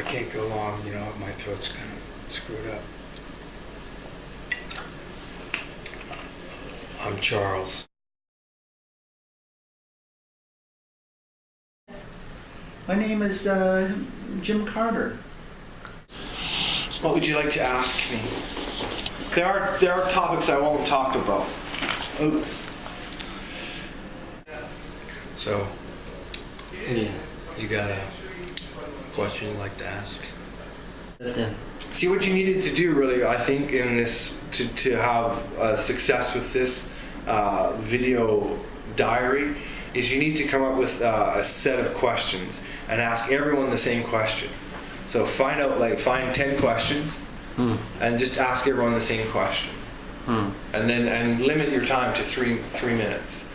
can't go long, you know, my throat's kind of screwed up. I'm Charles. My name is Jim Carter. What would you like to ask me? There are topics I won't talk about. Oops. So, yeah, you got a question you'd like to ask? See, what you needed to do, really, I think, in this to have success with this video diary, is you need to come up with a set of questions and ask everyone the same question. So find 10 questions and just ask everyone the same question, and limit your time to three minutes.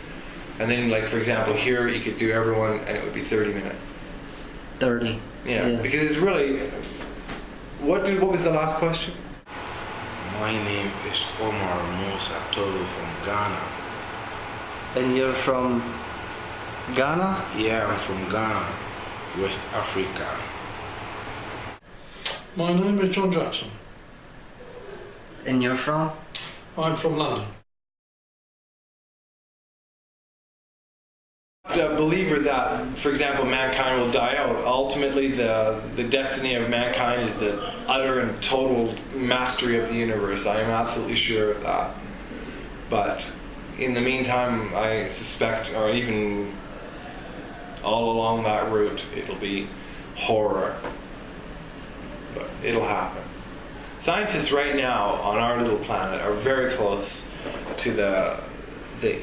And then, like, for example, here you could do everyone, and it would be 30 minutes. 30. Yeah. Because it's really. What was the last question? My name is Omar Musa Tolu from Ghana. And you're from Ghana? Yeah, I'm from Ghana, West Africa. My name is John Jackson. And you're from? I'm from London. A believer that, for example, mankind will die out. Ultimately, the destiny of mankind is the utter and total mastery of the universe. I am absolutely sure of that. But in the meantime, I suspect, or even all along that route, it'll be horror. But it'll happen. Scientists right now on our little planet are very close to the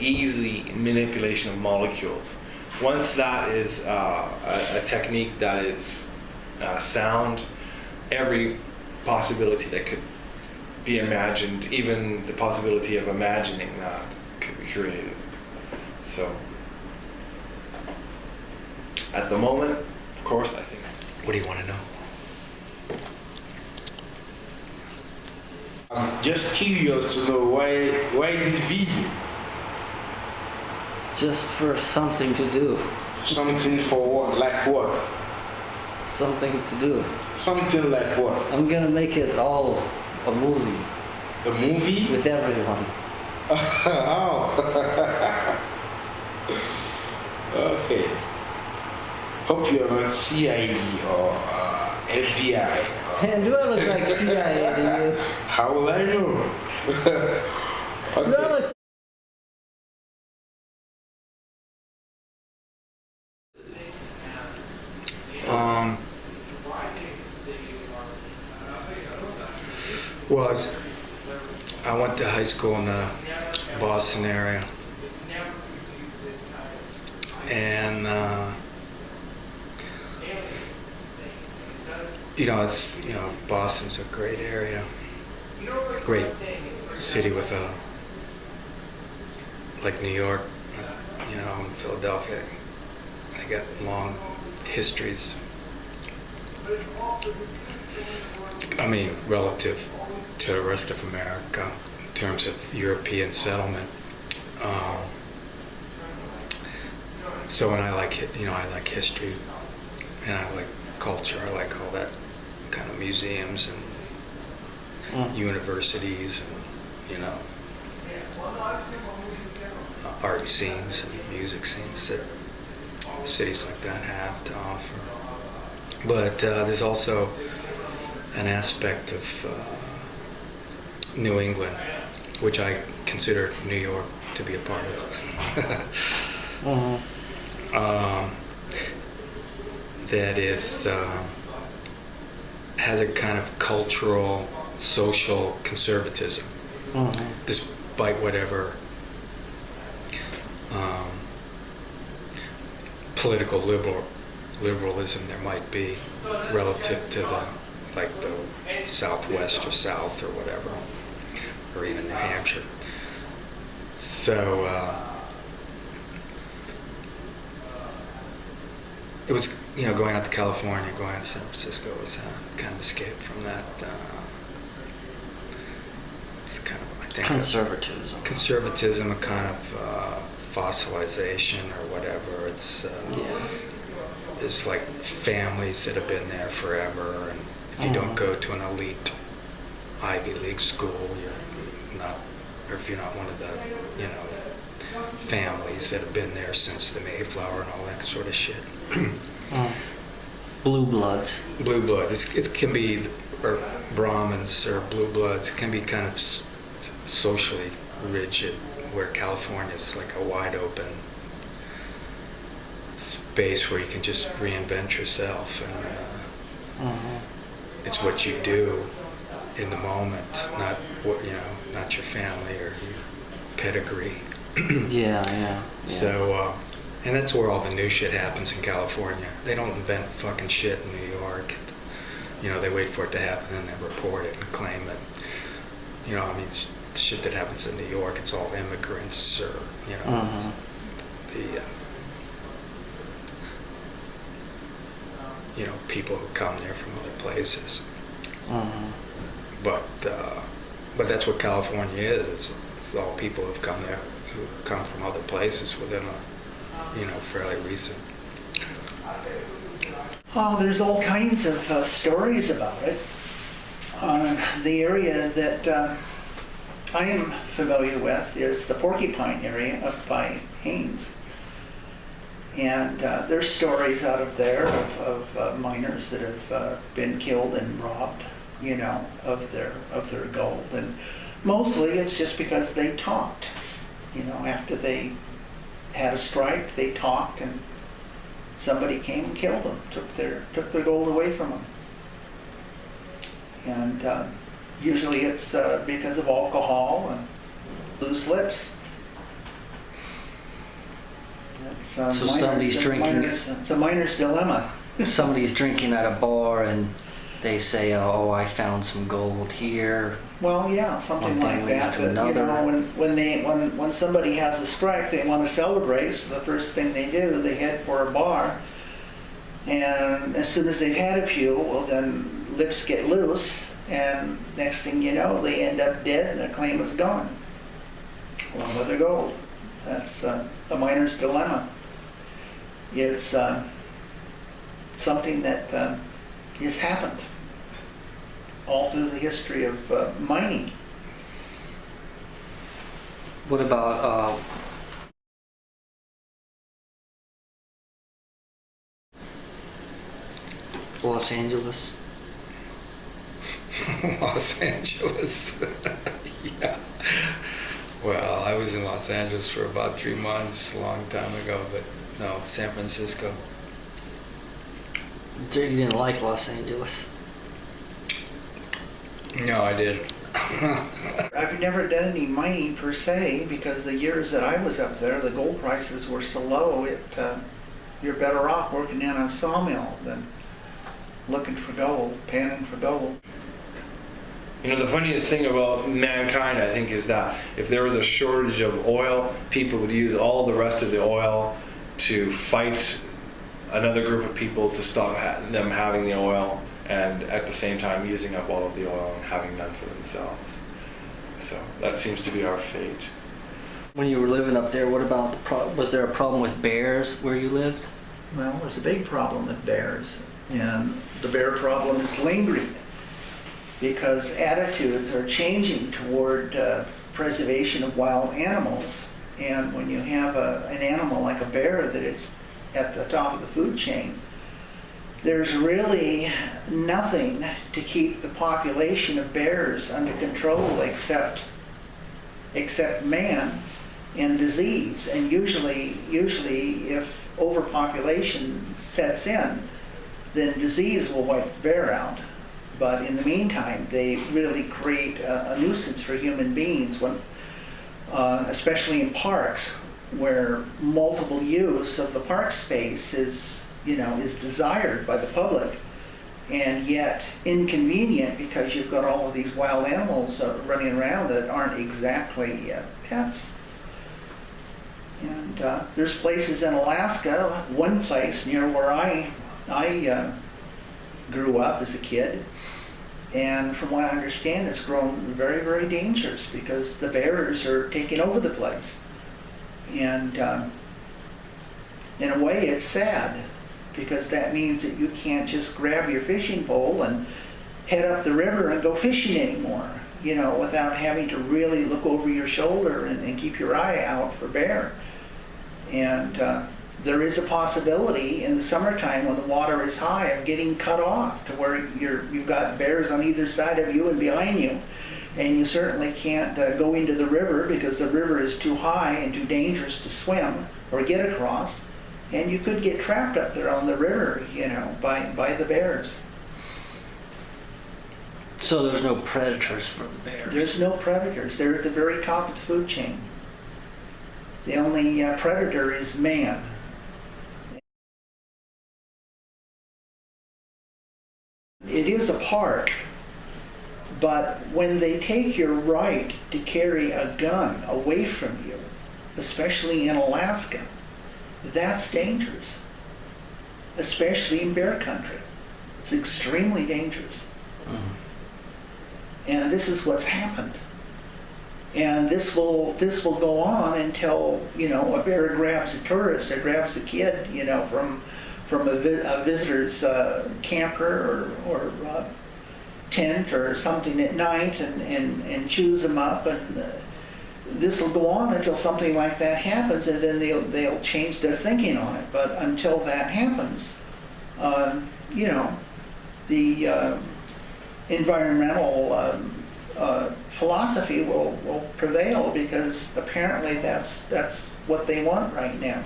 easy manipulation of molecules. Once that is a technique that is sound, every possibility that could be imagined, even the possibility of imagining that, could be created. So, at the moment, of course, I think. What do you want to know? I'm just curious to know why this video? Just for something to do. Something for what? Like what? Something to do. Something like what? I'm gonna make it all a movie. A movie? With everyone. Oh. Okay. Hope you're not CIA or FBI. Man, do I look like CIA to you? How will I know? Okay. Do I look Well, I went to high school in the Boston area, and Boston's a great area, great city with like New York, and Philadelphia. They got long histories. I mean, relative to the rest of America in terms of European settlement. So when I like history, and I like culture. I like all that kind of museums and universities and art scenes and music scenes that cities like that have to offer. But there's also an aspect of New England, which I consider New York to be a part of. That is has a kind of cultural, social conservatism, despite whatever political liberalism there might be relative to the Southwest or South or whatever, or even New Hampshire. So it was, going out to California, going out to San Francisco was kind of escape from that. It's kind of, I think, conservatism, a kind of fossilization or whatever. It's there's like families that have been there forever, and if you don't go to an elite Ivy League school, you're not, or if you're not one of the, you know, families that have been there since the Mayflower and all that sort of shit. Blue Bloods. Blue bloods. It can be, or Brahmins or blue bloods. It can be kind of socially rigid, where California is like a wide open space where you can just reinvent yourself, and it's what you do in the moment, not what, you know, not your family or your pedigree. Yeah. So, and that's where all the new shit happens in California. They don't invent fucking shit in New York. You know, they wait for it to happen and then report it and claim it. You know, I mean, shit that happens in New York, it's all immigrants or, you know, the, you know, people who come there from other places. But that's what California is. It's all people who've come there, who come from other places within a, you know, fairly recent. Oh, there's all kinds of stories about it. The area that I am familiar with is the Porcupine area up by Haines. And there's stories out of there of miners that have been killed and robbed, you know, of their gold. And mostly it's just because they talked. You know, after they had a strike, they talked, and somebody came and killed them, took their gold away from them. And usually it's because of alcohol and loose lips. That's So somebody's drinking. It's a miner's dilemma. Somebody's drinking at a bar and they say, "Oh, I found some gold here." Well, yeah, something One like thing leads that. to But, you another. know, when somebody has a strike, they want to celebrate. So the first thing they do, they head for a bar, and as soon as they've had a few, well, then lips get loose, and next thing you know, they end up dead, and their claim is gone, along with their gold. That's a miner's dilemma. It's something that has happened all through the history of mining. What about Los Angeles? Los Angeles. Yeah. Well, I was in Los Angeles for about 3 months, a long time ago, but no, San Francisco. You didn't like Los Angeles? No, I did. I've never done any mining per se, because the years that I was up there, the gold prices were so low, you're better off working in a sawmill than looking for gold, panning for gold. You know, the funniest thing about mankind, I think, is that if there was a shortage of oil, people would use all the rest of the oil to fight another group of people to stop them having the oil, and at the same time using up all of the oil and having none for themselves. So that seems to be our fate. When you were living up there, what about was there a problem with bears where you lived? Well, there's a big problem with bears, and the bear problem is lingering because attitudes are changing toward preservation of wild animals. And when you have an animal like a bear that is at the top of the food chain, there's really nothing to keep the population of bears under control except man and disease. And usually if overpopulation sets in, then disease will wipe the bear out. But in the meantime, they really create a nuisance for human beings, when, especially in parks, where multiple use of the park space is desired by the public, and yet inconvenient because you've got all of these wild animals running around that aren't exactly pets. And there's places in Alaska, one place near where I grew up as a kid, and from what I understand, it's grown very, very dangerous because the bears are taking over the place. And in a way, it's sad because that means that you can't just grab your fishing pole and head up the river and go fishing anymore, you know, without having to really look over your shoulder and keep your eye out for bear. And there is a possibility in the summertime when the water is high of getting cut off to where you've got bears on either side of you and behind you. And you certainly can't go into the river because the river is too high and too dangerous to swim or get across. And you could get trapped up there on the river, you know, by the bears. So there's no predators for the bears? There's no predators. They're at the very top of the food chain. The only predator is man. It is a park, but when they take your right to carry a gun away from you, especially in Alaska, that's dangerous, especially in bear country. It's extremely dangerous. And this is what's happened. And this will go on until, you know, a bear grabs a tourist or grabs a kid, you know, from a visitor's camper or tent or something at night and chews them up. And this will go on until something like that happens, and then they'll change their thinking on it. But until that happens, you know, the environmental philosophy will prevail, because apparently that's what they want right now.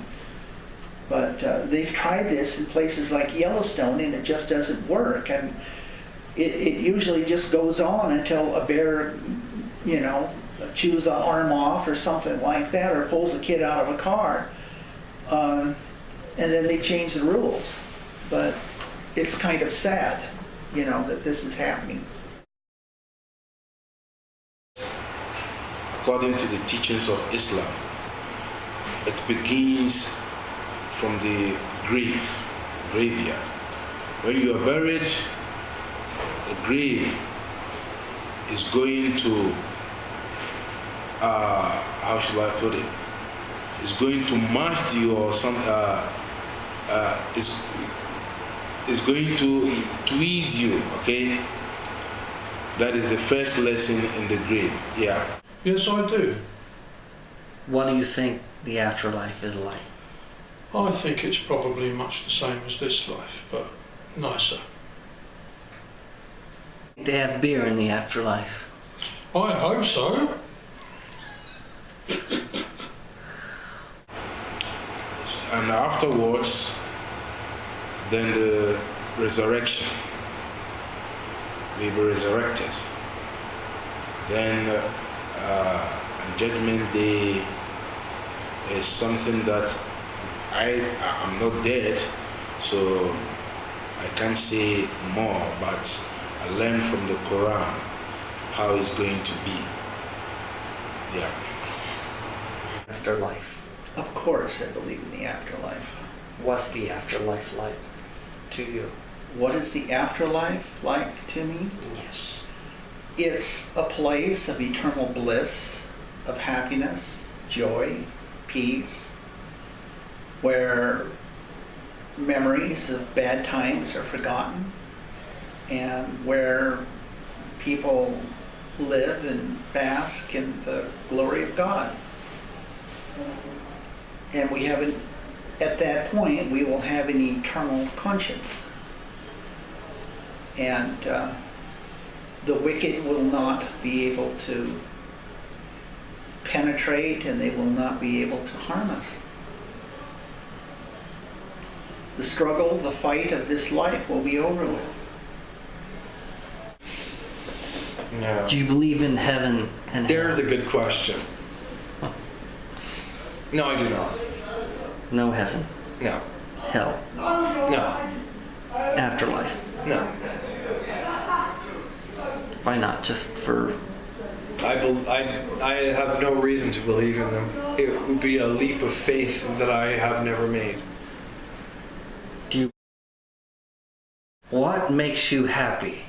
But they've tried this in places like Yellowstone, and it just doesn't work. And it usually just goes on until a bear, you know, chews an arm off or something like that, or pulls a kid out of a car, and then they change the rules. But it's kind of sad, you know, that this is happening. According to the teachings of Islam, it begins from the graveyard. When you are buried, the grave is going to, how shall I put it? It's going to match you, or some, is going to tweeze you, okay? That is the first lesson in the grave, yeah. Yes, I do. What do you think the afterlife is like? I think it's probably much the same as this life, but nicer. They have beer in the afterlife. I hope so. And afterwards, then the resurrection. We will be resurrected. Then on Judgment Day is something that I'm not dead, so I can't say more, but I learned from the Quran how it's going to be. Yeah. Afterlife. Of course I believe in the afterlife. What's the afterlife like to you? What is the afterlife like to me? Yes. It's a place of eternal bliss, of happiness, joy, peace, where memories of bad times are forgotten, and where people live and bask in the glory of God. And at that point, we will have an eternal conscience. And the wicked will not be able to penetrate, and they will not be able to harm us. The struggle, the fight of this life will be over with. No. Do you believe in heaven and There's a hell? good question. No, I do not. No heaven, No. hell, No. afterlife. No. Why not? Just for... I have no reason to believe in them. It would be a leap of faith that I have never made. What makes you happy?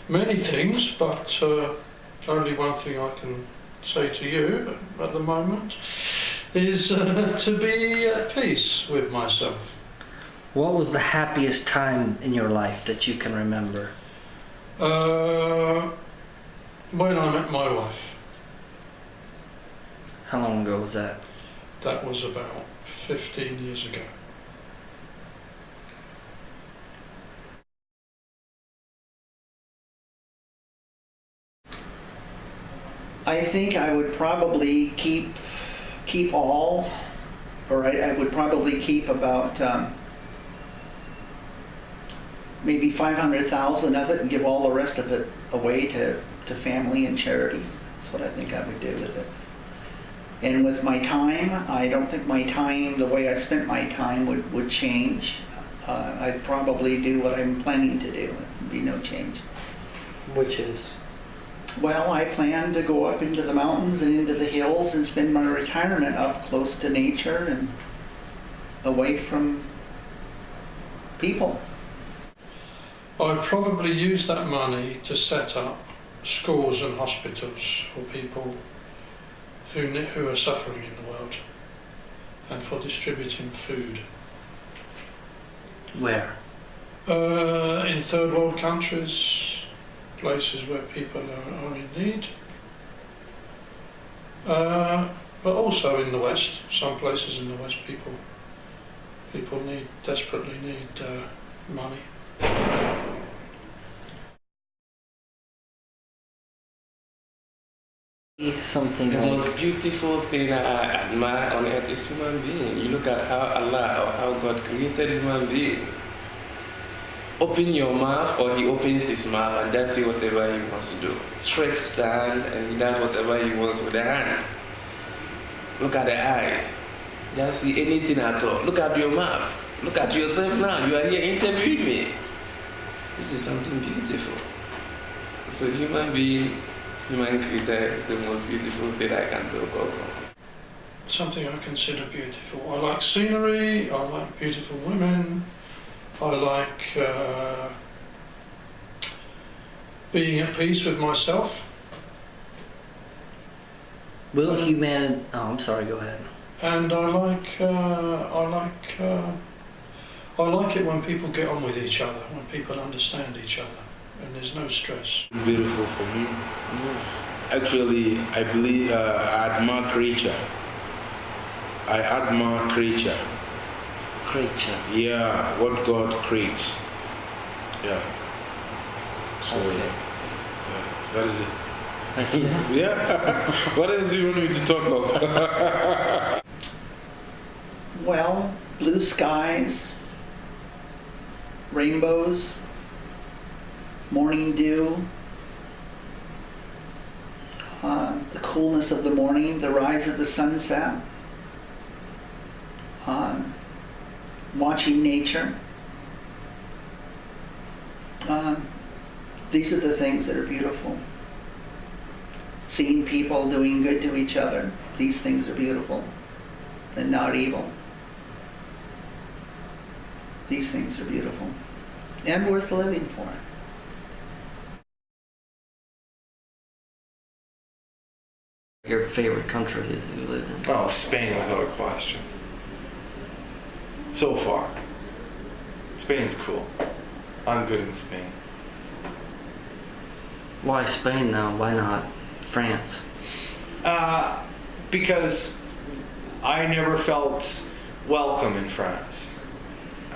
Many things, but only one thing I can say to you at the moment is to be at peace with myself. What was the happiest time in your life that you can remember? When I met my wife. How long ago was that? That was about 15 years ago. I think I would probably keep all, or I would probably keep about maybe 500,000 of it and give all the rest of it away to family and charity. That's what I think I would do with it. And with my time, I don't think my time, the way I spent my time would change. I'd probably do what I'm planning to do. There'd be no change. Which is? Well, I plan to go up into the mountains and into the hills and spend my retirement up close to nature and away from people. I'd probably use that money to set up schools and hospitals for people who are suffering in the world, and for distributing food. Where? In third world countries, places where people are in need. But also in the West, some places in the West, people desperately need money. Something The like... most beautiful thing I admire on earth is human being. You look at how Allah or how God created human being. Open your mouth, or He opens His mouth and just say whatever He wants to do. Stretch the hand and He does whatever He wants with the hand. Look at the eyes. Just see anything at all. Look at your mouth. Look at yourself now. You are here interviewing me. This is something beautiful. So human being, human creator is the most beautiful thing I can talk of. Something I consider beautiful. I like scenery, I like beautiful women, I like being at peace with myself. Will humanity... Oh, I'm sorry, go ahead. And I like it when people get on with each other, when people understand each other, and there's no stress. Beautiful for me. Actually, I believe I admire creature. I admire creature. Creature. Yeah, what God creates. Yeah. So, Okay. yeah, that is it. That's it. Yeah. What else do you want me to talk of? Well, blue skies, rainbows, morning dew, the coolness of the morning, the rise of the sunset, watching nature. These are the things that are beautiful. Seeing people doing good to each other. These things are beautiful and not evil. These things are beautiful and worth living for. Your favorite country that you live in? Oh, Spain without a question. So far. Spain's cool. I'm good in Spain. Why Spain though? Why not France? Because I never felt welcome in France.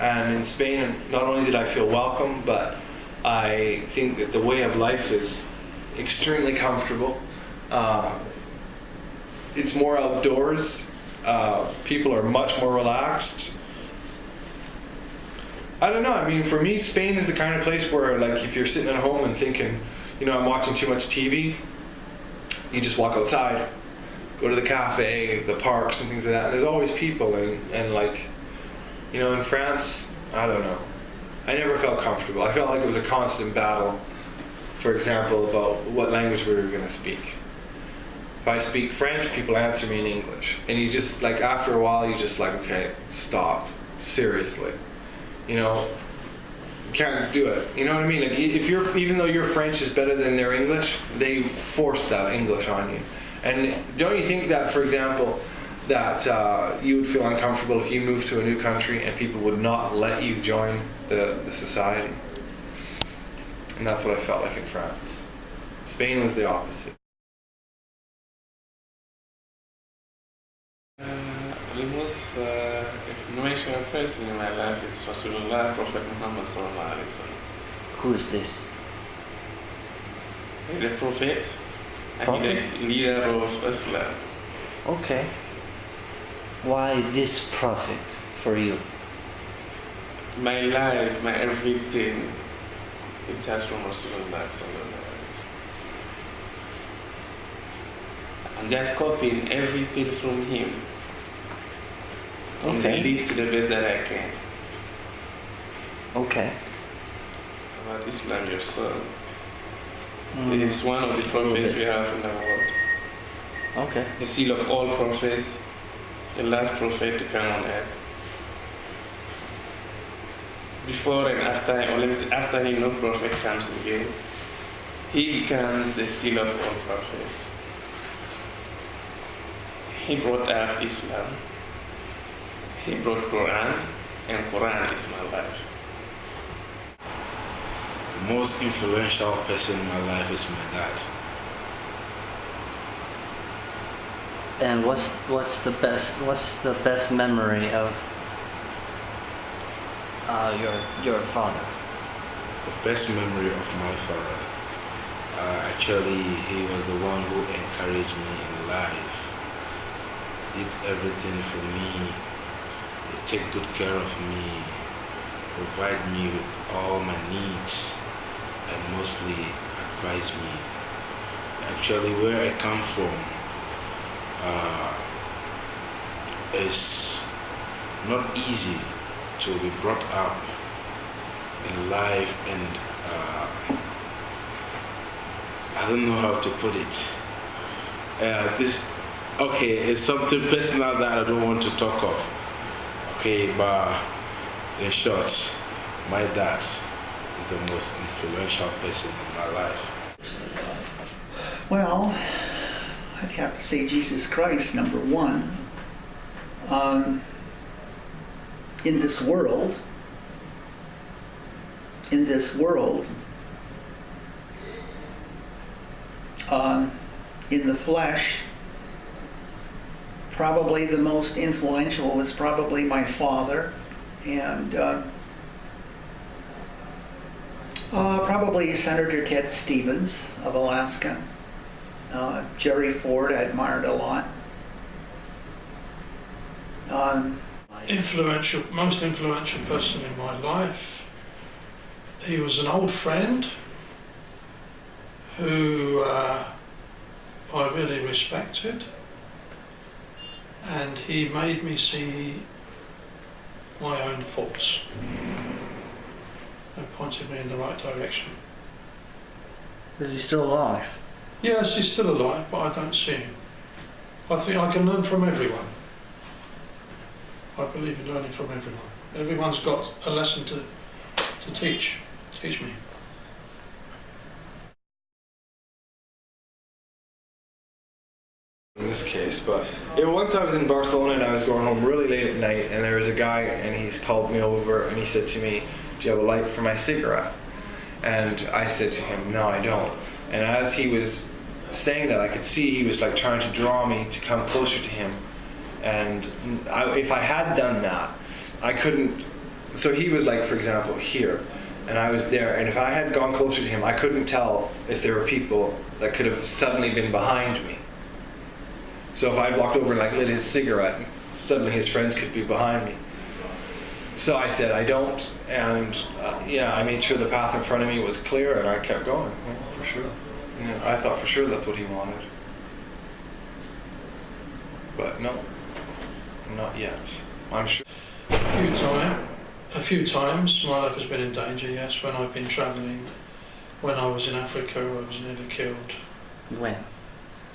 And in Spain, not only did I feel welcome, but I think that the way of life is extremely comfortable. It's more outdoors. People are much more relaxed. I don't know. I mean, for me, Spain is the kind of place where, like, if you're sitting at home and thinking, you know, I'm watching too much TV, you just walk outside, go to the cafe, the parks, and things like that. And there's always people, and like, you know, in France, I don't know. I never felt comfortable. I felt like it was a constant battle, for example, about what language we were going to speak. If I speak French, people answer me in English. And you just, like, after a while, you just like, okay, stop. Seriously. You know, you can't do it. You know what I mean? Like, even though your French is better than their English, they force that English on you. And don't you think that, for example, that you would feel uncomfortable if you moved to a new country and people would not let you join the society. And that's what I felt like in France. Spain was the opposite. The most influential person in my life is Rasulullah, Prophet Muhammad sallallahu alaihi wasallam. Who is this? He's a prophet, and Prophet? he's the leader of Islam. Okay. Why this prophet for you? My life, my everything, it has from Rasulullah sallallahu alaihi wasallam. I'm just copying everything from him, from Okay. the least to the best that I can. Okay. About Islam yourself. Mm, It is one of the prophets we have in the world. Okay. The seal of all prophets, the last prophet to come on earth. Before and after him, or let me say after him, no prophet comes again. He becomes the seal of all prophets. He brought up Islam. He brought Quran, and Quran is my life. The most influential person in my life is my dad. And what's the best memory of your father? The best memory of my father. Actually, he was the one who encouraged me in life. Did everything for me. He take good care of me. Provide me with all my needs. And mostly advise me. Actually, where I come from is not easy to be brought up in life, and I don't know how to put it. It's something personal that I don't want to talk of. Okay, but in short, my dad is the most influential person in my life. Well, I'd have to say Jesus Christ, number one. In this world, in the flesh, probably the most influential was probably my father, and probably Senator Ted Stevens of Alaska. Jerry Ford I admired a lot. Most influential person in my life. He was an old friend who I really respected, and he made me see my own faults and pointed me in the right direction. Is he still alive? Yes, he's still alive, but I don't see him. I think I can learn from everyone. I believe in learning from everyone. Everyone's got a lesson to teach me. In this case, but once I was in Barcelona and I was going home really late at night, and there was a guy and he's called me over and he said to me, "Do you have a light for my cigarette?" And I said to him, "No, I don't." And as he was saying that, I could see he was like trying to draw me to come closer to him. And if I had done that, I couldn't. So he was like, for example, here, and I was there. And if I had gone closer to him, I couldn't tell if there were people that could have suddenly been behind me. So if I walked over and like lit his cigarette, suddenly his friends could be behind me. So I said, I don't. And I made sure the path in front of me was clear, and I kept going, for sure. I thought for sure that's what he wanted. But no, not yet. I'm sure. A few times my life has been in danger, yes, when I've been travelling. When I was in Africa, I was nearly killed. When?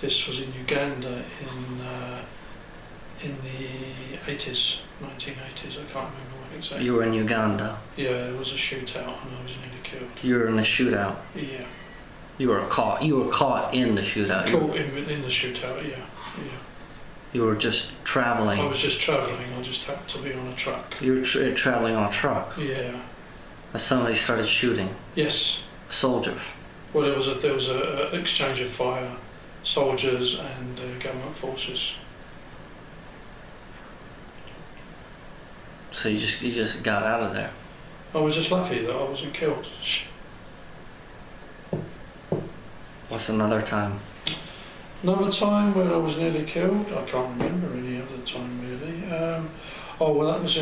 This was in Uganda in the 80s, 1980s, I can't remember when exactly. You were in Uganda. Yeah, it was a shootout and I was nearly killed. You were in a shootout. Yeah. You were caught in the shootout. Caught in the shootout, yeah. You were just traveling. I was just travelling. I just happened to be on a truck. You were traveling on a truck. Yeah. And somebody started shooting Yes. soldiers. Well, there was a exchange of fire, soldiers and government forces. So you just got out of there. I was just lucky that I wasn't killed. What's another time? Another time when I was nearly killed, I can't remember any other time really. Oh well, that was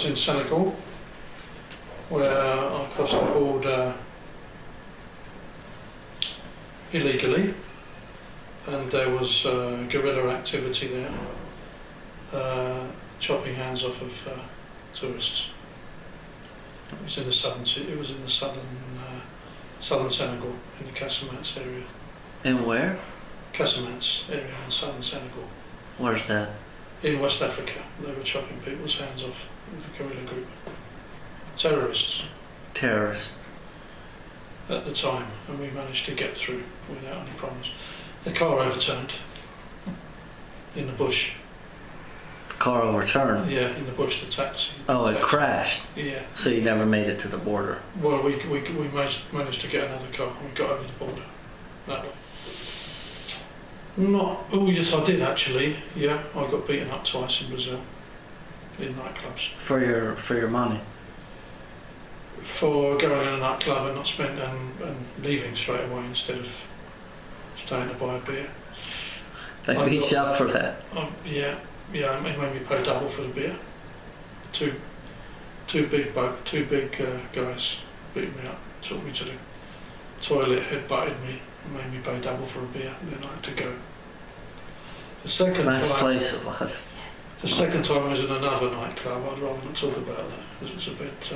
in Senegal, where I crossed the border illegally, and there was guerrilla activity there, chopping hands off of tourists. It was in the southern Senegal, in the Casamance area. And where? Casamance area in southern Senegal. Where's that? In West Africa. They were chopping people's hands off with the guerrilla group. Terrorists Terrorists. at the time, and we managed to get through without any problems. The car overturned in the bush. The car overturned. Yeah, in the bush, the taxi. Oh, it crashed. Yeah. So you never made it to the border. Well, we managed to get another car. We got over the border that way. Oh yes, I did actually. Yeah, I got beaten up twice in Brazil, in nightclubs, For your money. for going in a nightclub and not spend and leaving straight away instead of staying to buy a beer. They I beat got- you up for that. Yeah, it made me pay double for the beer. Two big guys beat me up, took me to the toilet, headbutted me, and made me pay double for a beer. And then I had to go. The second Nice time, place it was. the second time was in another nightclub. I'd rather not talk about that because it's a bit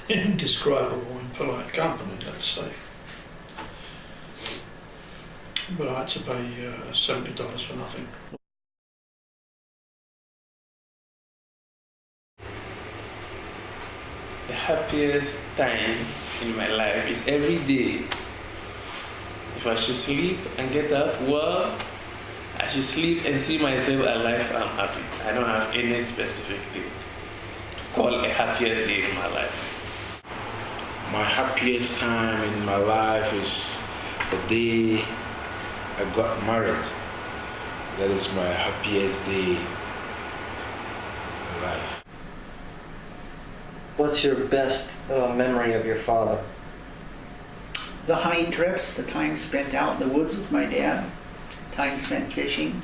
indescribable in polite company, let's say. But I had to pay $70 for nothing. The happiest time in my life is every day. If I should sleep and get up, well, I should sleep and see myself alive, I'm happy. I don't have any specific day to call a happiest day in my life. My happiest time in my life is the day I got married. That is my happiest day in life. What's your best memory of your father? The hunting trips, the time spent out in the woods with my dad, time spent fishing.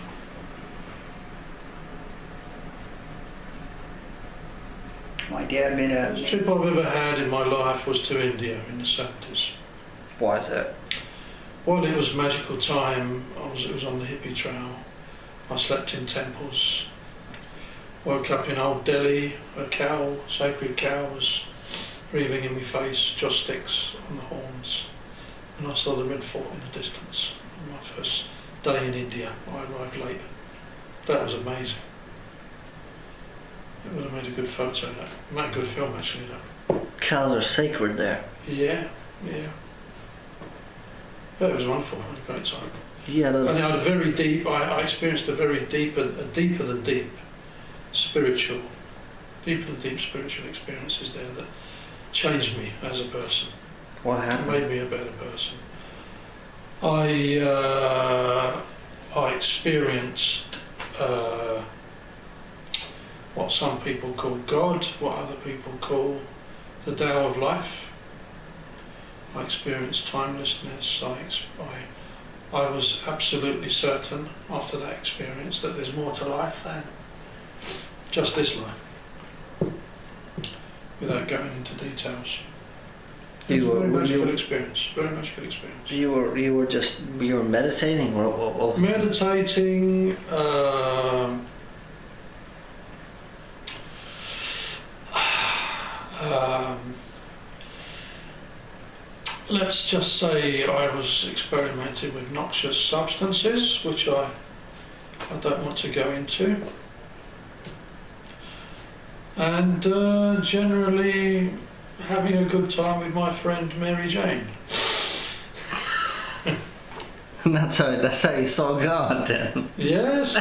My dad been The a trip I've ever had in my life was to India in the 70s. Why is that? Well, it was a magical time. It was on the hippie trail. I slept in temples. Woke up in Old Delhi. A cow, sacred cow, was breathing in my face, joss sticks on the horns. And I saw the Red Fort in the distance. On my first day in India, I arrived late. That was amazing. It would have made a good photo. That made a good film actually. That. Cows are sacred there. Yeah. But it was wonderful. I had a great time. Yeah. And I had a very deep. I experienced a deeper than deep spiritual experiences there that changed me as a person. What happened? Made me a better person. I experienced what some people call God, what other people call the Tao of life. I experienced timelessness. I was absolutely certain after that experience that there's more to life than just this life, without going into details. It was a very magical experience. Very magical experience. You were meditating or what? Meditating. Let's just say I was experimenting with noxious substances, which I don't want to go into. And generally having a good time with my friend Mary Jane. And that's how you saw God then. Yes.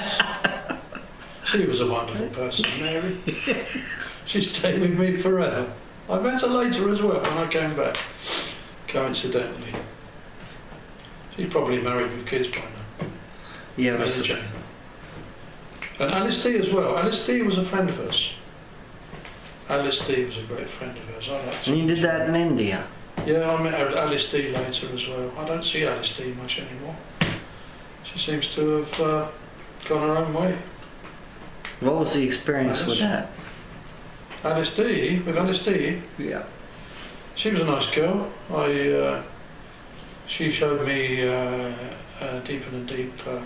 She was a wonderful person, Mary. She stayed with me forever. I met her later as well when I came back, coincidentally. She's probably married with kids by now. Yeah, Mary Jane. And Alice D as well. Alice D was a friend of hers. Alice D was a great friend of hers. I liked her. And you did that in India? Yeah, I met her, Alice D later as well. I don't see Alice D much anymore. She seems to have gone her own way. What was the experience with that? Alice D, with Alice D, Yeah. she was a nice girl. She showed me deeper and deeper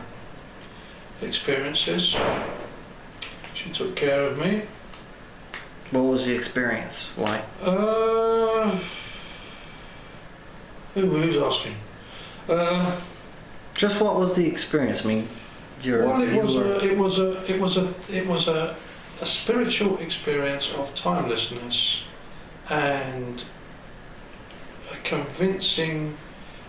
experiences. She took care of me. What was the experience like? Who's asking? Just what was the experience? I mean, It was a spiritual experience of timelessness and a convincing.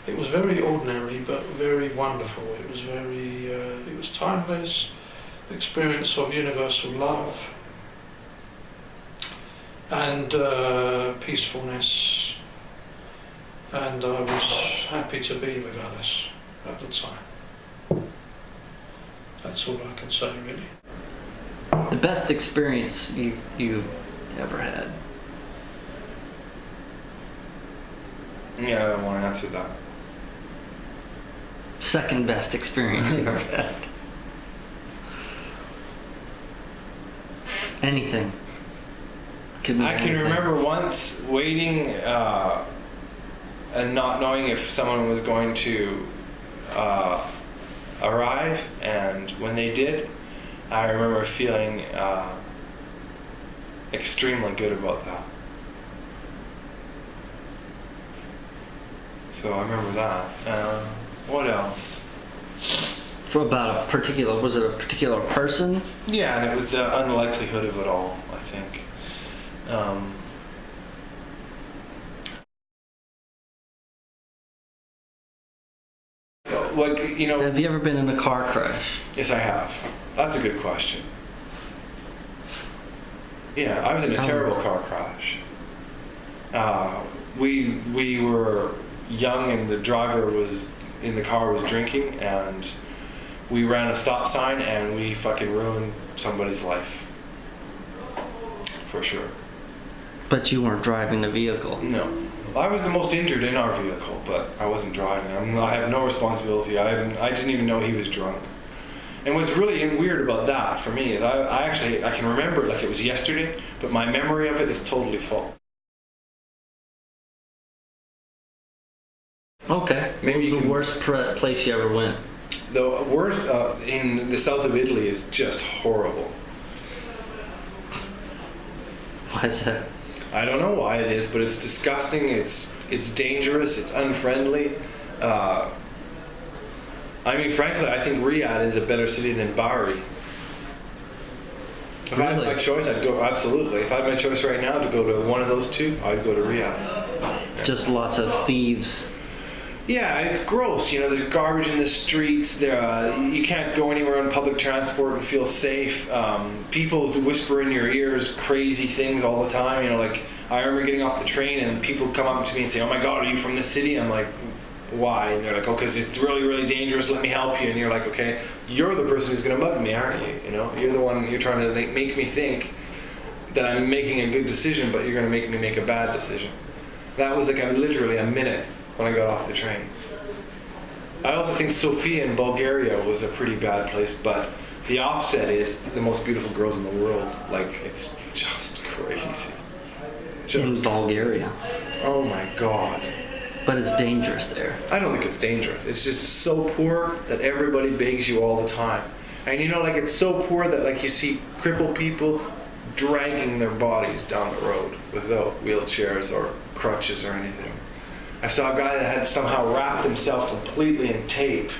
It was very ordinary but very wonderful. It was timeless experience of universal love and peacefulness, and I was happy to be with Alice at the time. That's all I can say, really. the best experience you ever had? Yeah, I don't want to answer that. Second best experience you ever had? Anything. Could be I can anything. remember once waiting and not knowing if someone was going to arrive, and when they did, I remember feeling extremely good about that. So I remember that. What else? For about was it a particular person? Yeah, and it was the unlikelihood of it all, I think. Like, you know... Have you ever been in a car crash? Yes, I have. That's a good question. Yeah, I was in a terrible car crash. We were young, and the driver was in the car was drinking, and we ran a stop sign, and we fucking ruined somebody's life. For sure. But you weren't driving the vehicle. No. I was the most injured in our vehicle, but I wasn't driving. I have no responsibility. I didn't even know he was drunk. And what's really weird about that for me is I can remember it like it was yesterday, but my memory of it is totally false. Okay. Maybe What was the worst place you ever went? The worst in the south of Italy is just horrible. Why is that? I don't know why it is, but it's disgusting. It's dangerous. It's unfriendly. I mean, frankly, I think Riyadh is a better city than Bari. If I had my choice, I'd go, absolutely. If I had my choice right now to go to one of those two, I'd go to Riyadh. Just lots of thieves. Yeah, it's gross. You know, there's garbage in the streets. You can't go anywhere on public transport and feel safe. People whisper in your ears crazy things all the time. You know, like I remember getting off the train and people come up to me and say, "Oh my God, are you from this city?" I'm like, "Why?" And they're like, "Oh, because it's really, really dangerous. Let me help you." And you're like, "Okay, you're the person who's going to mug me, aren't you? You know, you're the one. You're trying to make me think that I'm making a good decision, but you're going to make me make a bad decision." That was like literally a minute when I got off the train. I also think Sofia in Bulgaria was a pretty bad place, but the offset is the most beautiful girls in the world. Like, it's just crazy. In Bulgaria. Oh my God. But it's dangerous there. I don't think it's dangerous. It's just so poor that everybody begs you all the time. And you know, like, it's so poor that like you see crippled people dragging their bodies down the road without wheelchairs or crutches or anything. I saw a guy that had somehow wrapped himself completely in tape,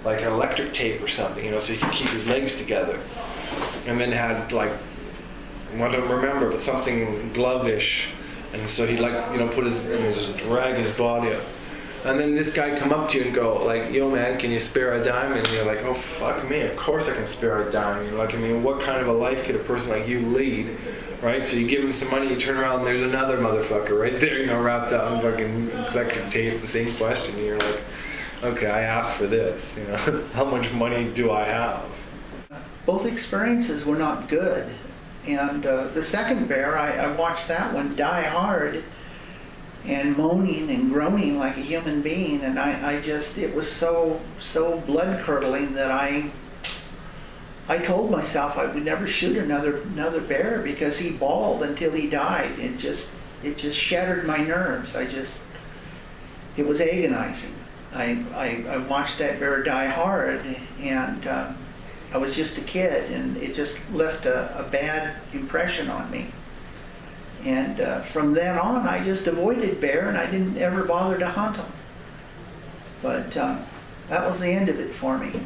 like electric tape or something, you know, so he could keep his legs together. And then had like, I don't remember, but something glove-ish. And so he'd like, you know, put his, and just drag his body up. And then this guy come up to you and go like, yo man, can you spare a dime? And you're like, oh fuck me, of course I can spare a dime. You're like, I mean, what kind of a life could a person like you lead, right? So you give him some money, you turn around, and there's another motherfucker right there, wrapped up in fucking collective tape, the same question. And you're like, okay, I asked for this, how much money do I have? Both experiences were not good. And the second bear, I watched that one die hard and moaning and groaning like a human being, and it was so blood curdling that I told myself I would never shoot another bear, because he bawled until he died. It just shattered my nerves. It was agonizing. I watched that bear die hard, and I was just a kid, and it just left a bad impression on me. And from then on, I just avoided bear, and I didn't ever bother to hunt them. But that was the end of it for me.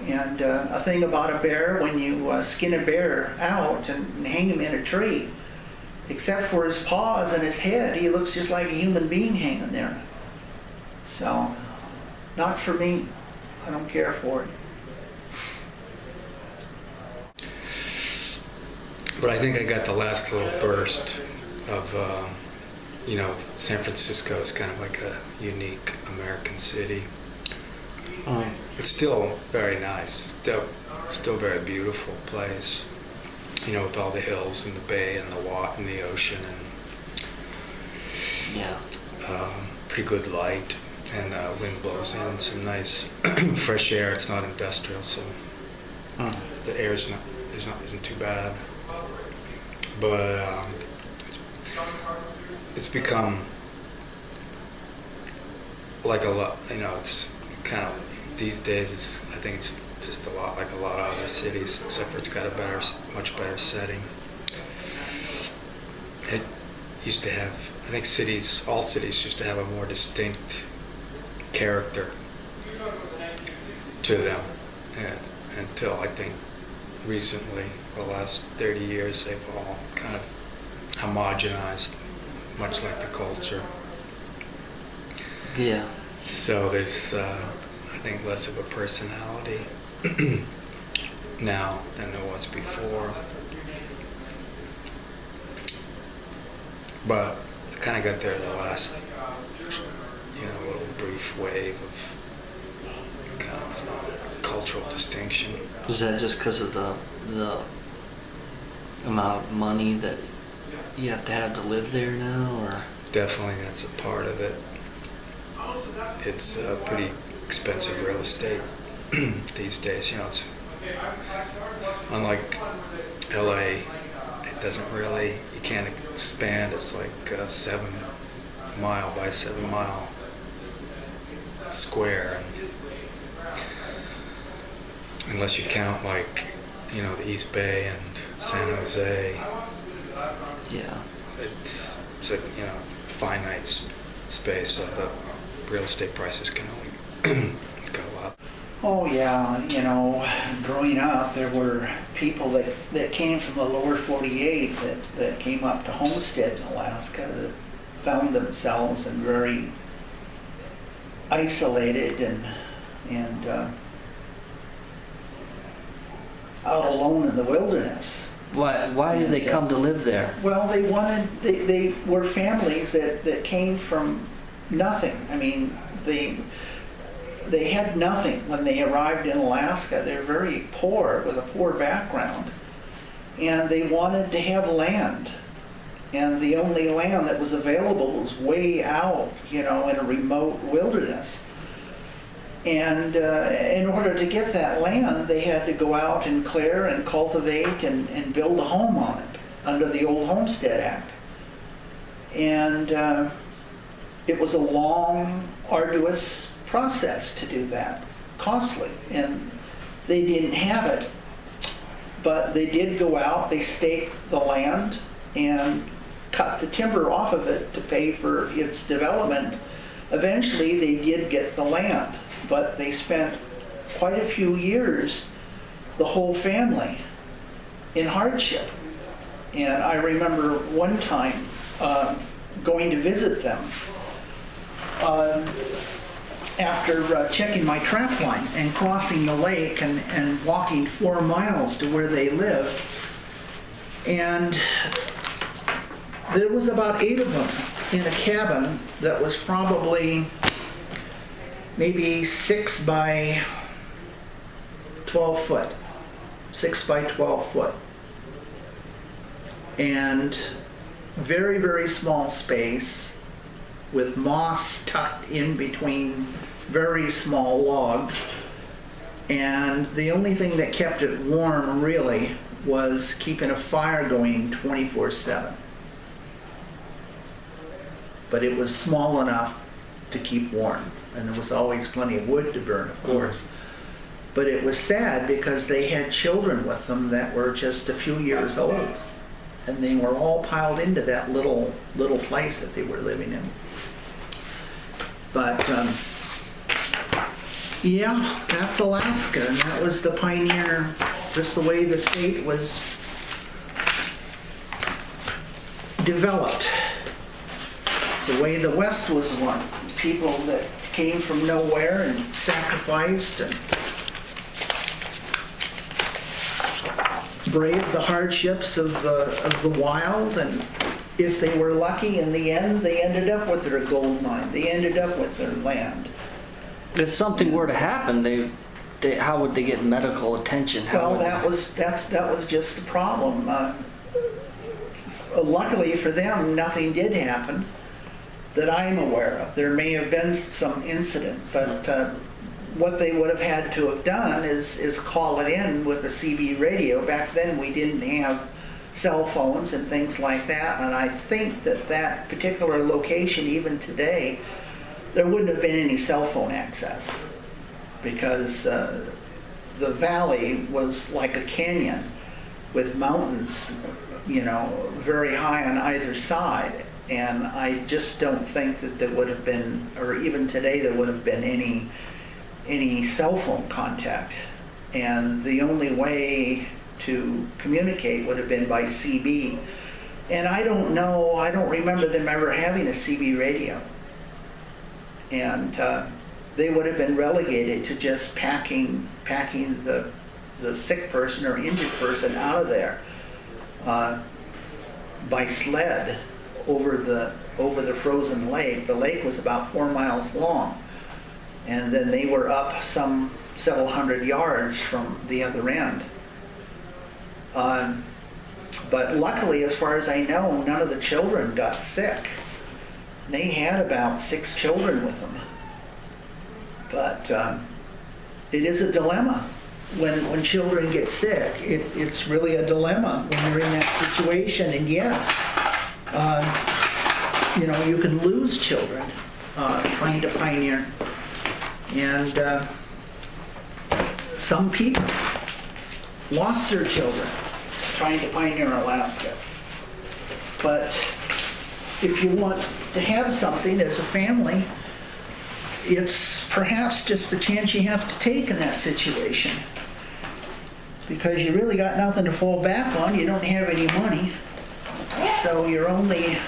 And a thing about a bear, when you skin a bear out and hang him in a tree, except for his paws and his head, he looks just like a human being hanging there. So, not for me. I don't care for it. But I think I got the last little burst of, San Francisco is kind of like a unique American city. It's still very nice. Still very beautiful place. With all the hills and the bay and the ocean and pretty good light, and wind blows in, some nice fresh air. It's not industrial, so the air isn't too bad. But it's become like a lot. It's kind of these days. I think it's just a lot like a lot of other cities, except for it's got a much better setting. It used to have, I think all cities used to have a more distinct character to them, until I think recently, the last 30 years, they've all kind of homogenized, much like the culture. Yeah. So there's, I think, less of a personality now than there was before. But I kind of got there the last, little brief wave of kind of cultural distinction. Is that just because of the amount of money that you have to live there now, or? Definitely, that's a part of it. It's pretty expensive real estate these days. It's unlike LA. You can't expand. It's like a 7 mile by 7 mile square, unless you count the East Bay and San Jose. Yeah. It's a finite space, so the real estate prices can only go up. Oh yeah, growing up, there were people that came from the lower 48 that came up to Homestead in Alaska that found themselves in very isolated and out alone in the wilderness. Why did they come to live there? Well, they were families that came from nothing. I mean, they had nothing when they arrived in Alaska. They're very poor, with a poor background. And they wanted to have land. And the only land that was available was way out, in a remote wilderness. And in order to get that land, they had to go out and clear and cultivate and build a home on it under the old Homestead Act. And it was a long, arduous process to do that, costly, and they didn't have it. But they did go out, they staked the land and cut the timber off of it to pay for its development. Eventually they did get the land, but they spent quite a few years, the whole family, in hardship. And I remember one time going to visit them, after checking my trap line and crossing the lake and walking 4 miles to where they live. And there was about 8 of them in a cabin that was probably maybe 6 by 12 foot. 6 by 12 foot. And very, very small space with moss tucked in between very small logs. And the only thing that kept it warm really was keeping a fire going 24/7. But it was small enough to keep warm, and there was always plenty of wood to burn, of course. But it was sad because they had children with them that were just a few years old, and they were all piled into that little place that they were living in. But yeah, that's Alaska, and that was the pioneer, just the way the state was developed. It's the way the West was won. People that came from nowhere and sacrificed and braved the hardships of the wild, and if they were lucky in the end, they ended up with their gold mine. They ended up with their land. If something were to happen, how would they get medical attention? That was just the problem. Luckily for them, nothing did happen that I'm aware of. There may have been some incident, but what they would have had to have done is call it in with a CB radio. Back then we didn't have cell phones and things like that, and I think that particular location, even today, there wouldn't have been any cell phone access, because the valley was like a canyon with mountains, very high on either side, and I just don't think that there would have been, or even today there would have been any cell phone contact. And the only way to communicate would have been by CB. And I don't remember them ever having a CB radio. And they would have been relegated to just packing the sick person or injured person out of there by sled over the frozen lake. The lake was about 4 miles long, and then they were up several hundred yards from the other end. But luckily, as far as I know, none of the children got sick. They had about 6 children with them. But it is a dilemma when children get sick. It's really a dilemma when you're in that situation. And yes, you can lose children trying to pioneer. And some people lost their children trying to pioneer Alaska. But if you want to have something as a family, it's perhaps just the chance you have to take in that situation, because you really got nothing to fall back on. You don't have any money, so your only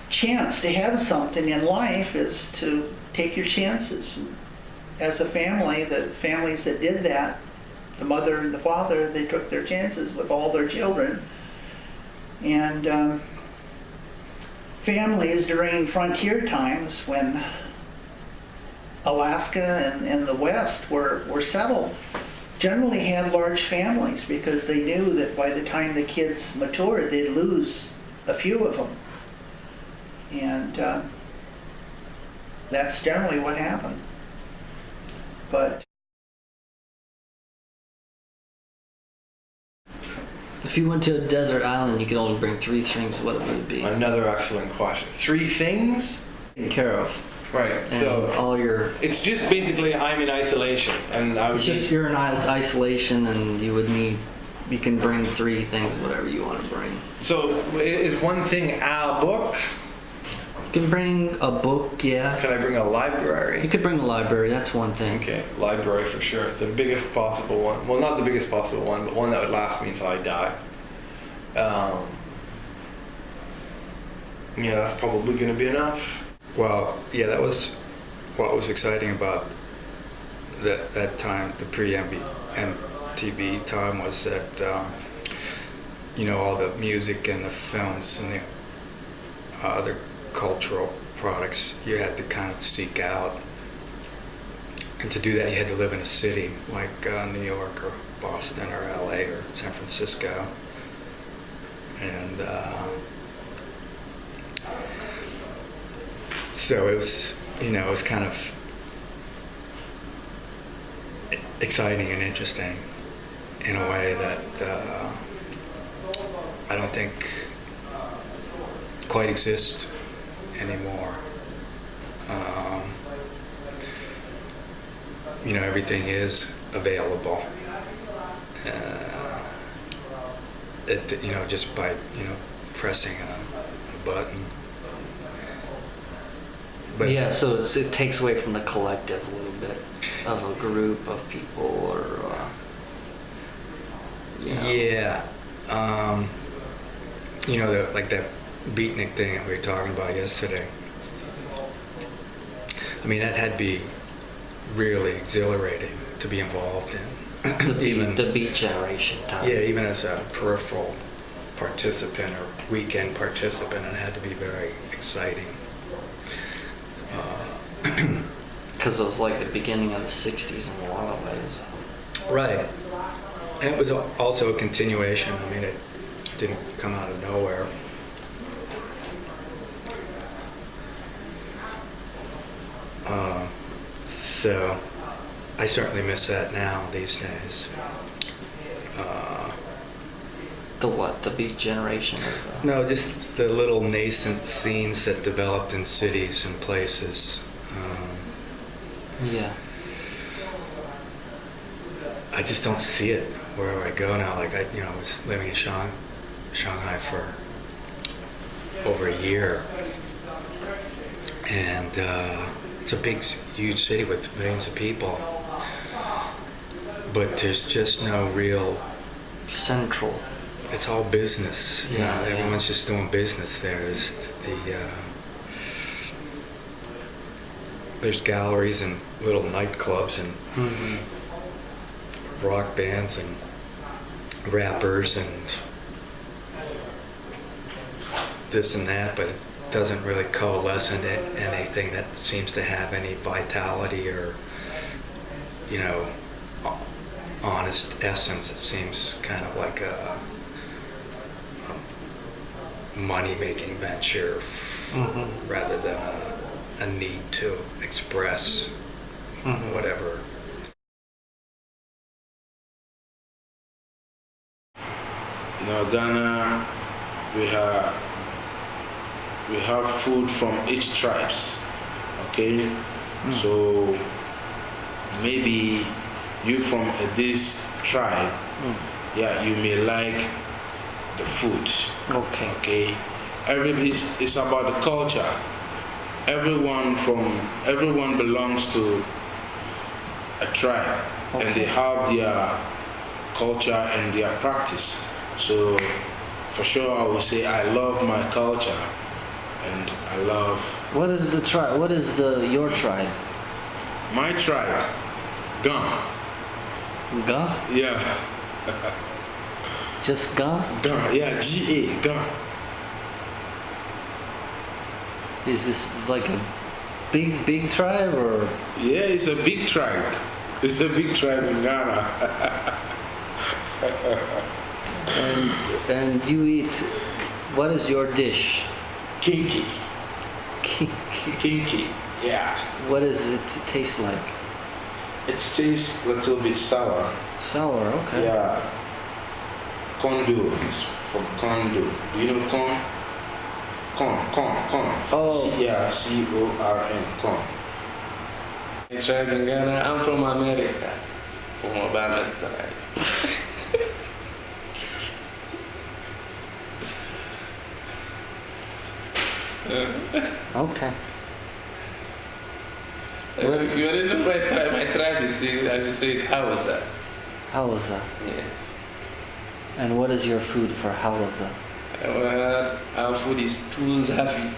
chance to have something in life is to take your chances. As a family, the families that did that, the mother and the father, they took their chances with all their children. And families during frontier times, when Alaska and the West were settled, generally had large families, because they knew that by the time the kids matured, they'd lose a few of them. And that's generally what happened. But if you went to a desert island, you could only bring 3 things, what would it be? Another excellent question. 3 things? Taken care of. Right. And so all your... It's just basically I'm in isolation, and I would It's just you're in isolation, and you can bring 3 things, whatever you want to bring. So is one thing a book? You can bring a book, yeah. Can I bring a library? You could bring a library, that's one thing. Okay, library for sure. The biggest possible one. Well, not the biggest possible one, but one that would last me until I die. Yeah, that's probably going to be enough. Well, yeah, that was what was exciting about that time, the pre-MTV time, was that all the music and the films and the other cultural products you had to kind of seek out, and to do that you had to live in a city like New York or Boston or LA or San Francisco, and so it was kind of exciting and interesting in a way that I don't think quite exists anymore. Everything is available. Just by pressing a button. But yeah, so it takes away from the collective a little bit of a group of people, or yeah, like that beatnik thing that we were talking about yesterday. I mean, that had to be really exhilarating to be involved in. the Beat Generation time. Yeah, even as a peripheral participant or weekend participant, it had to be very exciting. Because it was like the beginning of the 60s in a lot of ways. Right. And it was also a continuation. I mean, it didn't come out of nowhere. So I certainly miss that now these days. The what? The Beat Generation? No, just the little nascent scenes that developed in cities and places. Yeah. I just don't see it wherever I go now. Like I was living in Shanghai for over a year, and it's a big, huge city with millions of people. But there's just no real central. It's all business. Yeah, everyone's just doing business there. There's galleries and little nightclubs and rock bands and rappers and this and that, but it doesn't really coalesce into anything that seems to have any vitality or, honest essence. It seems kind of like a money-making venture rather than a need to express whatever. Ghana, we have food from each tribes. Okay, so maybe you from this tribe, you may like the food. Okay. It's about the culture. Everyone belongs to a tribe, and they have their culture and their practice. So, for sure, I would say I love my culture, and I love. What is the tribe? What is your tribe? My tribe, Ga. Ga? Yeah. Just Ga? Ga, yeah, Ga, Ga. Is this like a big tribe, or? Yeah, it's a big tribe. It's a big tribe in Ghana. And you eat. What is your dish? Kinky. Kinky. Yeah. What does it taste like? It tastes a little bit sour. Sour, okay. Yeah. Kondo is from Kondo. Do you know corn? Corn. Oh. C-O-R-N, corn. I tribe in Ghana. I'm from America. From Obama's tribe. Okay. If you didn't know my tribe is, I should say it's Hausa. Hausa. Yes. And what is your food for Hausa? Well, our food is too zafi.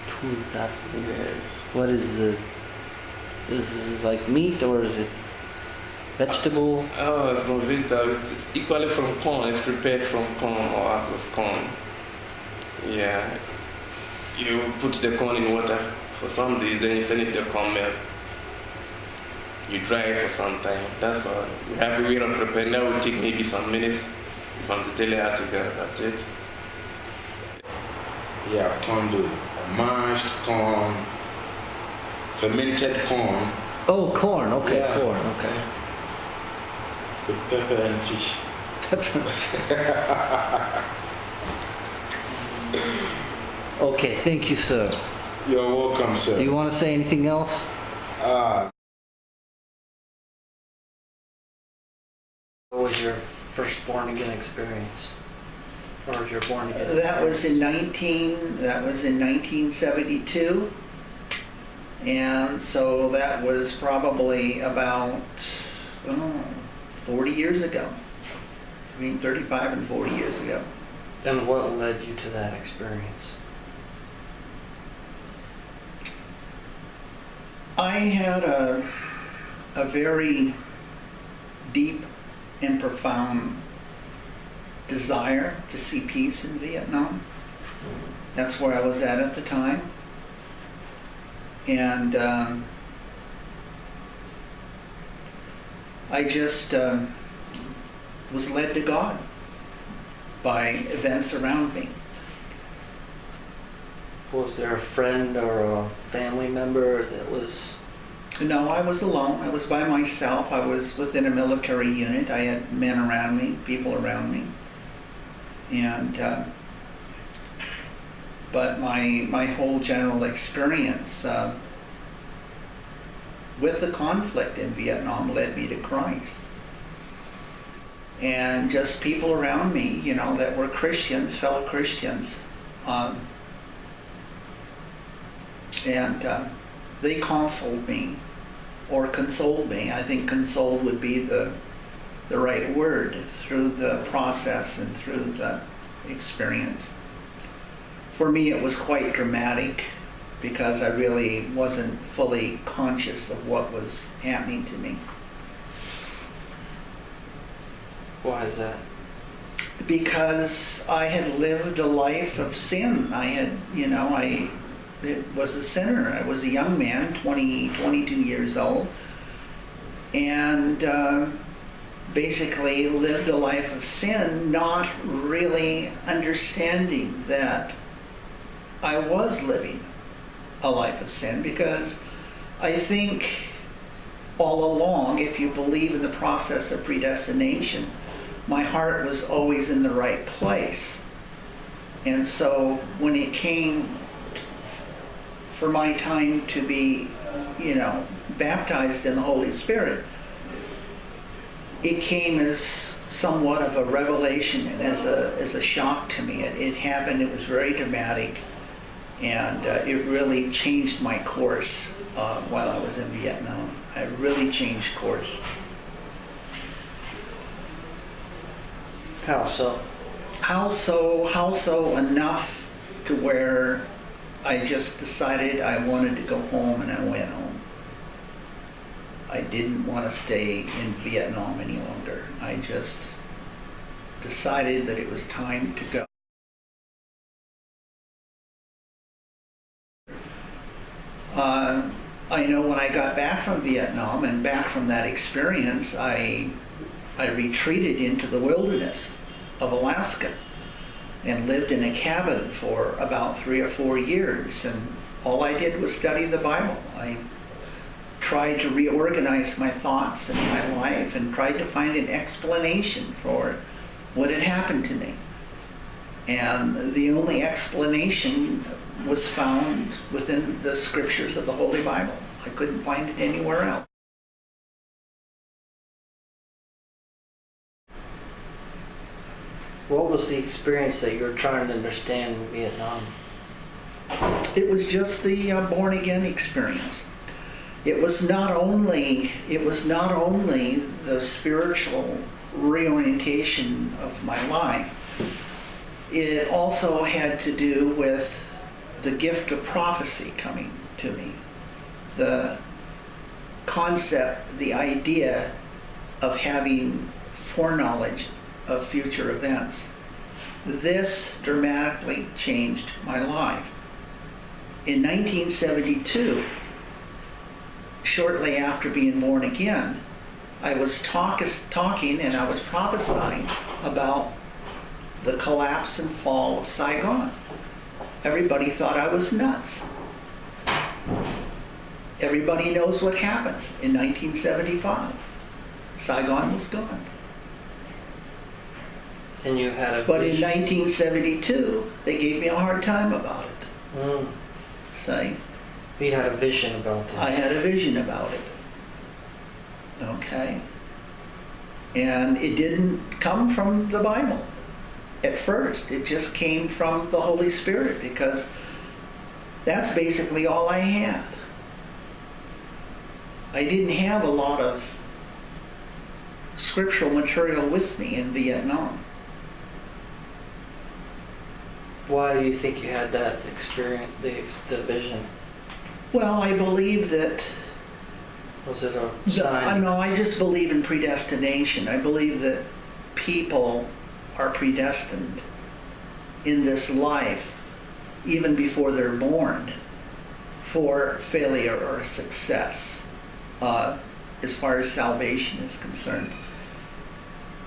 Tuzat. Yes. What is the? Is this like meat or is it vegetable? Oh, it's from vegetable. It's equally from corn. It's prepared from corn or out of corn. Yeah. You put the corn in water for some days, then you send it to the corn mill. You dry it for some time. That's all. We have a way of preparing. That will take maybe some minutes if I'm to tell you how to go about it. Yeah, corn do mashed corn, fermented corn Oh, corn. Okay, Yeah. corn. Okay. with pepper and fish. Okay, thank you, sir. You're welcome, sir. Do you want to say anything else? What was your first born again experience? Or your born again? That was in 1972, and so that was probably about 40 years ago. Between 35 and 40 years ago. And what led you to that experience? I had a very deep and profound desire to see peace in Vietnam. That's where I was at the time. And I just was led to God by events around me. Was there a friend or a family member that was... No, I was alone. I was by myself. I was within a military unit. I had men around me, people around me. And but my whole general experience with the conflict in Vietnam led me to Christ. And just people around me, you know, that were Christians, fellow Christians, and they consoled me, or consoled me. I think consoled would be the right word, through the process and through the experience. For me, it was quite dramatic because I really wasn't fully conscious of what was happening to me. Why is that? Because I had lived a life of sin. I had, I was a sinner. I was a young man, 22 years old, and basically lived a life of sin, not really understanding that I was living a life of sin, because I think all along, if you believe in the process of predestination, my heart was always in the right place. And so when it came for my time to be, baptized in the Holy Spirit, it came as somewhat of a revelation and as a shock to me. It happened, it was very dramatic, and it really changed my course while I was in Vietnam. I really changed course. How so? How so enough to where I just decided I wanted to go home, and I went home. I didn't want to stay in Vietnam any longer. I just decided that it was time to go. I know when I got back from Vietnam and back from that experience, I retreated into the wilderness of Alaska and lived in a cabin for about 3 or 4 years, and all I did was study the Bible. I tried to reorganize my thoughts and my life and tried to find an explanation for what had happened to me. And the only explanation was found within the scriptures of the Holy Bible. I couldn't find it anywhere else. What was the experience that you were trying to understand in Vietnam? It was just the born again experience. It was not only the spiritual reorientation of my life. It also had to do with the gift of prophecy coming to me, the concept, the idea of having foreknowledge of future events. This dramatically changed my life. In 1972, shortly after being born again, I was talking and I was prophesying about the collapse and fall of Saigon. Everybody thought I was nuts. Everybody knows what happened in 1975. Saigon was gone. And you had a But in vision. 1972, they gave me a hard time about it. Mm. See, You had a vision about this. I had a vision about it. Okay? And it didn't come from the Bible at first. It just came from the Holy Spirit, because that's basically all I had. I didn't have a lot of scriptural material with me in Vietnam. Why do you think you had that experience, the vision? Well, I believe that Was it a I sign? know, I just believe in predestination. I believe that people are predestined in this life, even before they're born, for failure or success, as far as salvation is concerned.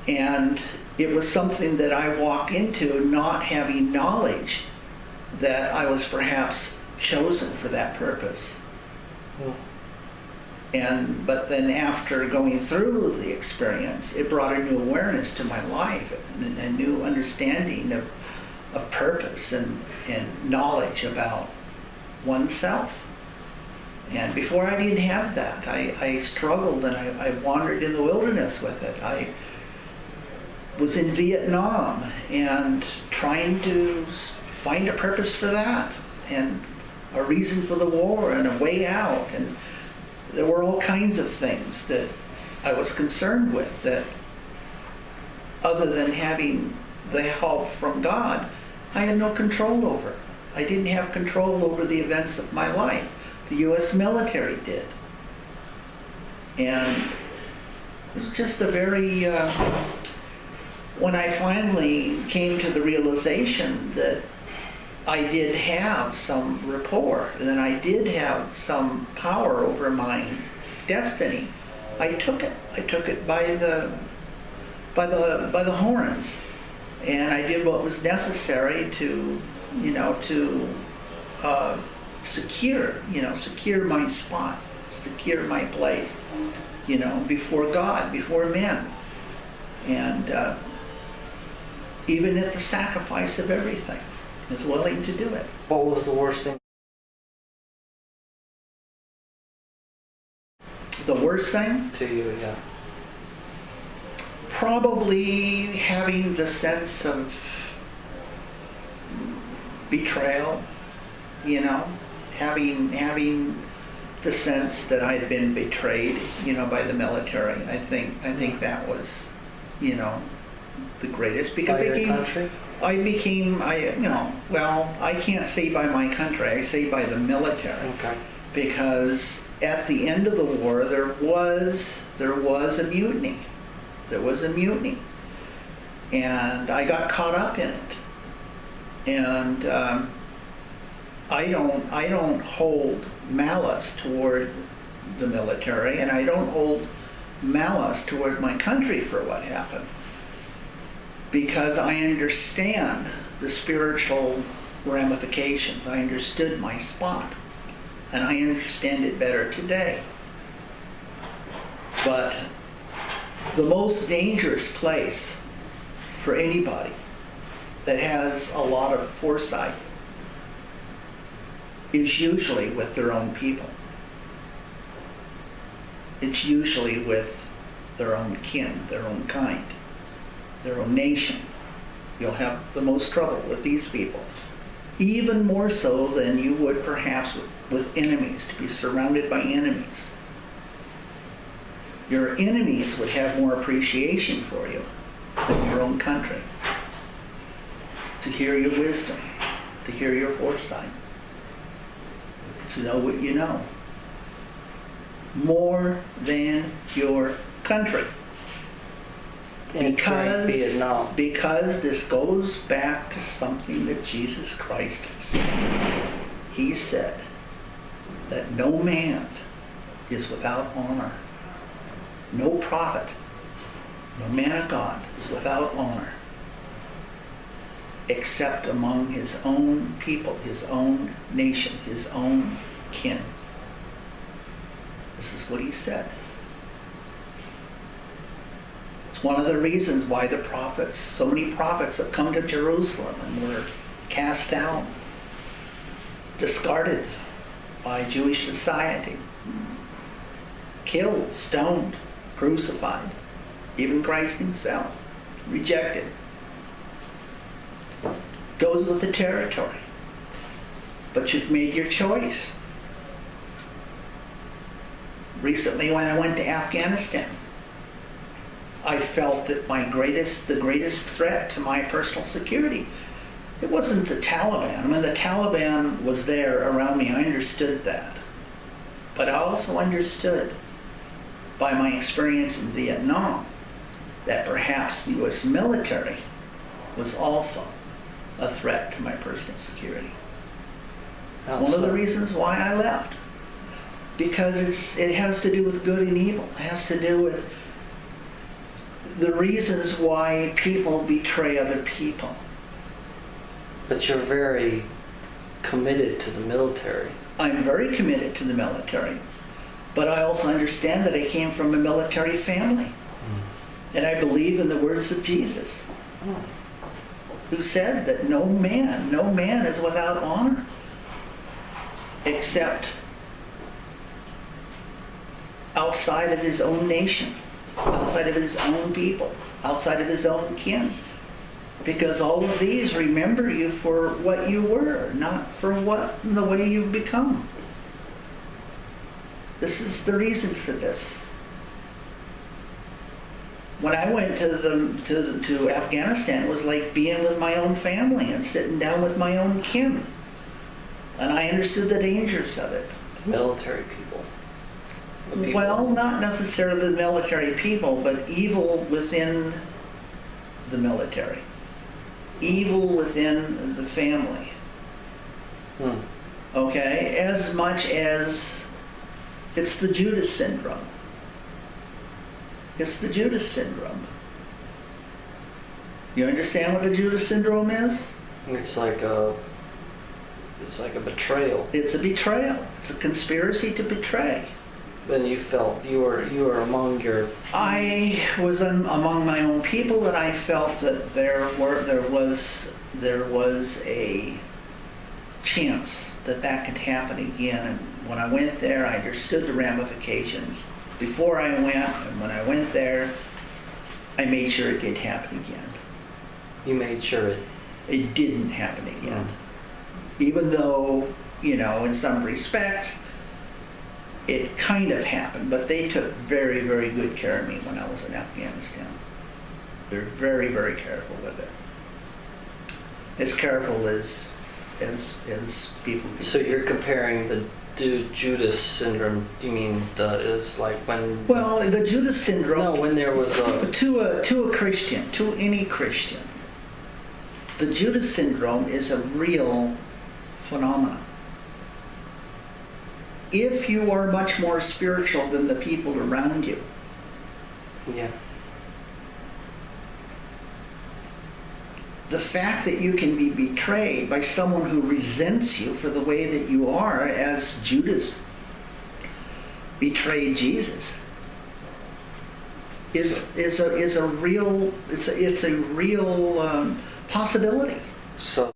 And it was something that I walked into not having knowledge that I was perhaps chosen for that purpose. But then after going through the experience, it brought a new awareness to my life, and a new understanding of purpose and knowledge about oneself. And before I didn't have that. I struggled, and I wandered in the wilderness with it. I was in Vietnam and trying to find a purpose for that, and a reason for the war, and a way out. And there were all kinds of things that I was concerned with, that other than having the help from God, I had no control over. I didn't have control over the events of my life. The U.S. military did. And it was just a very... when I finally came to the realization that I did have some rapport, and then I did have some power over my destiny, I took it. I took it by the horns, and I did what was necessary to secure my spot, secure my place, before God, before men, and even at the sacrifice of everything, is willing to do it. What was the worst thing? The worst thing? To you, yeah. Probably having the sense of betrayal, having the sense that I'd been betrayed, by the military. I think that was, the greatest, because By your country? I can't say by my country, I say by the military. Okay. Because at the end of the war, there was a mutiny. There was a mutiny. And I got caught up in it. And I don't hold malice toward the military, and I don't hold malice toward my country for what happened, because I understand the spiritual ramifications. I understood my spot, and I understand it better today. But the most dangerous place for anybody that has a lot of foresight is usually with their own people. It's usually with their own kin, their own kind, their own nation. You'll have the most trouble with these people. Even more so than you would perhaps with enemies, to be surrounded by enemies. Your enemies would have more appreciation for you than your own country. To hear your wisdom, to hear your foresight. to know what you know. More than your country. And during Vietnam. Because this goes back to something that Jesus Christ said. He said that no man is without honor. No prophet, no man of God is without honor, except among his own people, his own nation, his own kin. This is what he said. It's one of the reasons why the prophets, so many prophets have come to Jerusalem and were cast down, discarded by Jewish society, killed, stoned, crucified, even Christ himself, rejected. Goes with the territory. But you've made your choice. Recently when I went to Afghanistan, I felt that the greatest threat to my personal security, it wasn't the Taliban. I mean, the Taliban was there around me. I understood that. But I also understood by my experience in Vietnam that perhaps the U.S. military was also a threat to my personal security. It's one of the reasons why I left. Because it has to do with good and evil. It has to do with the reasons why people betray other people. But you're very committed to the military. I'm very committed to the military. But I also understand that I came from a military family. And I believe in the words of Jesus, who said that no man is without honor, except outside of his own nation, outside of his own people, outside of his own kin. Because all of these remember you for what you were, not for the way you've become. This is the reason for this. When I went to Afghanistan, it was like being with my own family and sitting down with my own kin. And I understood the dangers of it. Military people. Well, not necessarily the military people, but evil within the military. Evil within the family. Okay? As much as it's the Judas syndrome. It's the Judas syndrome. You understand what the Judas syndrome is? It's like a betrayal. It's a betrayal. It's a conspiracy to betray. Then you felt you were among your. I was among my own people, and I felt that there was a chance that could happen again. And when I went there, I understood the ramifications. Before I went, and when I went there, I made sure it did happen again. You made sure it didn't happen again. Even though, in some respects, it kind of happened, but they took very, very good care of me when I was in Afghanistan. They're very, very careful with it. As careful as people can. So you're comparing the Judas syndrome, you mean is like when... Well, the Judas syndrome... No, when there was a... To a Christian, to any Christian, the Judas syndrome is a real phenomenon. If you are much more spiritual than the people around you, yeah, the fact that you can be betrayed by someone who resents you for the way that you are, as Judas betrayed Jesus, is a real possibility. So